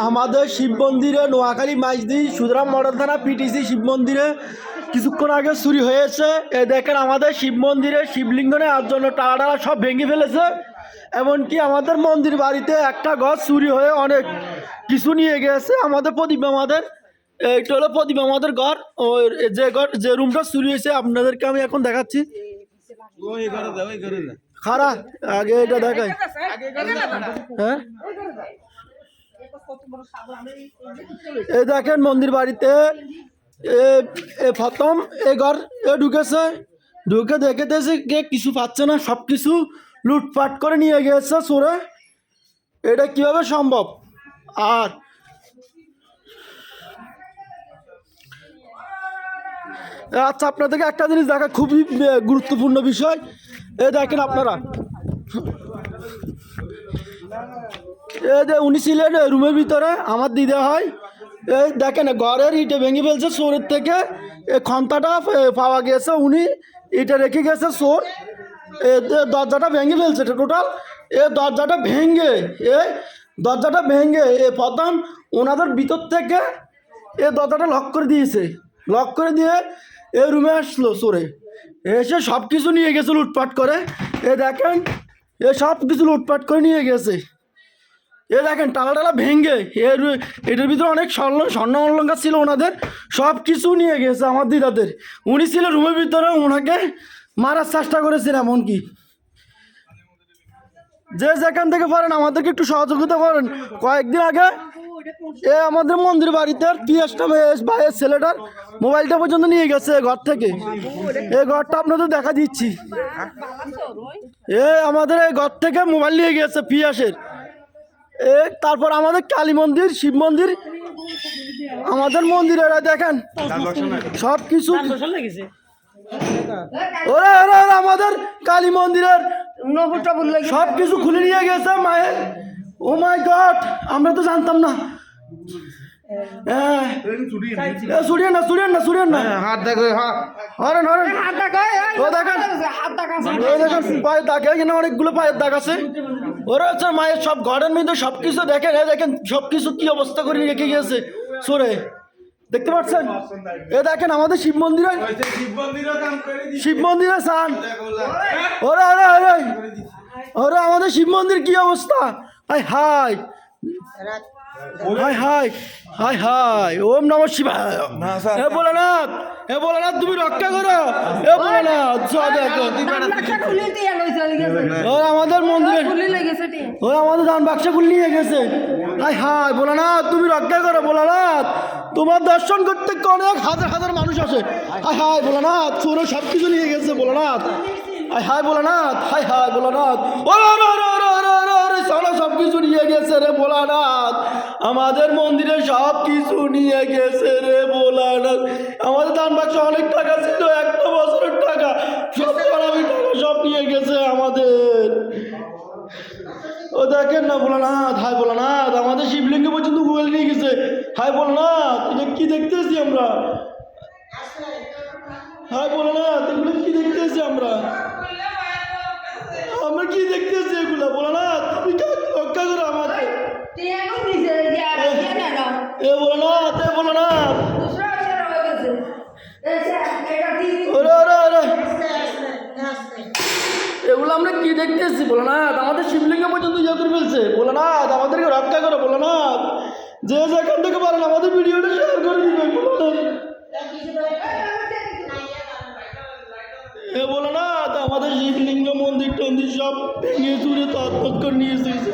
আমাদের শিব মন্দিরে নোয়াখালী মাইজদি সুদরাম মডেল থানা পিটিসি শিব মন্দিরে কিছুক্ষণ আগে চুরি হয়েছে। এ দেখেন আমাদের শিব মন্দিরে শিবলিঙ্গ নেওয়ার জন্য টালা সব ভেঙে ফেলেছে। এমনকি আমাদের মন্দির বাড়িতে একটা ঘর চুরি হয়ে অনেক কিছু নিয়ে গেছে। আমাদের প্রদীপ আমাদের এইটা হলো প্রদীপ আমাদের ঘর। ওই যে রুমটা চুরি হয়েছে আপনাদেরকে আমি এখন দেখাচ্ছি। খারা আগে এটা দেখাই। হ্যাঁ এই দেখেন মন্দির বাড়িতে প্রথম এ ঘর ঢুকেছে, ঢুকে দেখেতেছে কে কিছু পাচ্ছে না, সব কিছু লুটপাট করে নিয়ে গেছে চোরে। এটা কিভাবে সম্ভব? আর আচ্ছা আপনাদেরকে একটা জিনিস দেখা খুবই গুরুত্বপূর্ণ বিষয়। এই দেখেন আপনারা, এই যে উনি ছিলেন রুমের ভিতরে, আমার দিদা হয়। এই দেখেন ঘরের ইটে ভেঙে ফেলছে চোরের থেকে। এই খন্তাটা পাওয়া গেছে, উনি ইটে রেখে গেছে চোর। দরজাটা ভেঙে ফেলছে টোটাল। দরজাটা ভেঙে প্রথম ওনাদের ভিতর থেকে দরজাটা লক করে দিয়েছে। লক করে দিয়ে রুমে আসলো চোরে, এসে সব কিছু নিয়ে গেছে লুটপাট করে। দেখেন সব কিছু লুটপাট করে নিয়ে গেছে। দেখেন টালা ভেঙে এটার ভিতরে অনেক স্বর্ণ অলঙ্কার ছিল ওনাদের, সব কিছু নিয়ে গেছে আমার দিদাদের। উনি ছিল রুমের ভিতরে, ওনাকে মারার চেষ্টা করেছেন। এমনকি যে যেখান থেকে পারেন আমাদেরকে একটু সহযোগিতা করেন। কয়েকদিন আগে আমাদের মন্দির বাড়িতে পিএসটা ভাইয়ের ছেলেটার মোবাইলটা পর্যন্ত নিয়ে গেছে ঘর থেকে। এই ঘরটা আপনাদের দেখা দিচ্ছি। আমাদের এই ঘর থেকে মোবাইল নিয়ে গেছে পিএসের। তারপর আমাদের কালী মন্দির, শিব মন্দির, আমাদের মন্দিরের দেখেন সব কিছু আমাদের কালী মন্দিরের সব কিছু খুলে নিয়ে গেছে মায়ের। ও মাই গড, আমরা তো জানতাম না। অনেকগুলো পায়ের দাগ আছে। ওরা হচ্ছে মায়ের সব ঘরের মধ্যে সবকিছু দেখেন। দেখেন সবকিছু কি অবস্থা করে রেখে গিয়েছে চোরে, দেখতে পাচ্ছেন? দেখেন আমাদের শিব মন্দিরে চান। ওরা আমাদের শিব মন্দির কি অবস্থা! হাই হাই হাই হাই হাই হাই, ওম নমঃ শিবায়। হে ভোলানাথ, হে ভোলানাথ তুমি রক্ষা করো। হে ভোলানাথ আমাদের মন্দিরে আমাদের দান বাক্স খুলে নিয়ে গেছে। হাই হাই ভোলানাথ তুমি রক্ষা করো। ভোলানাথ তোমার দর্শন করতে অনেক হাজার হাজার মানুষ আসে। হাই হাই ভোলানাথ চোরে সব কিছু নিয়ে গেছে। Bholanath high high Bholanath, high high Bholanath. সব কিছু নিয়ে গেছে রে ভোলানাথ, আমাদের মন্দিরে সব কিছু নিয়ে গেছে রে ভোলানাথ। আমাদের দান বাক্স অনেক টাকা ছিল, একটা বছরের টাকা, সব টাকা সব নিয়ে গেছে আমাদের। ও দেখেন না ভোলানাথ, হাই ভোলানাথ আমাদের শিবলিঙ্গ পর্যন্ত গুগল নিয়ে গেছে। হাই ভোলানাথ এটা কি দেখতেছি আমরা? হাই ভোলানাথ এগুলো কি দেখতেছি আমরা? আমরা কি দেখতেছি এগুলা? ভোলানাথ তুমি রক্ষা করো আমাদের। ভোলানাথ ভোলানাথ এগুলো আমরা কি দেখতেছি? ভোলানাথ আমাদের শিবলিঙ্গ পর্যন্ত ইয়ে করে ফেলছে। ভোলানাথ আমাদেরকে রক্ষা করো। ভোলানাথ যে যেখান থেকে পারেন আমাদের ভিডিওটা শেয়ার করে দিবেন। ভোলানাথ আমাদের শিবলিঙ্গ মন্দির টন্দির সব ভেঙে চুরে তৎপত করে নিয়ে এসেছে।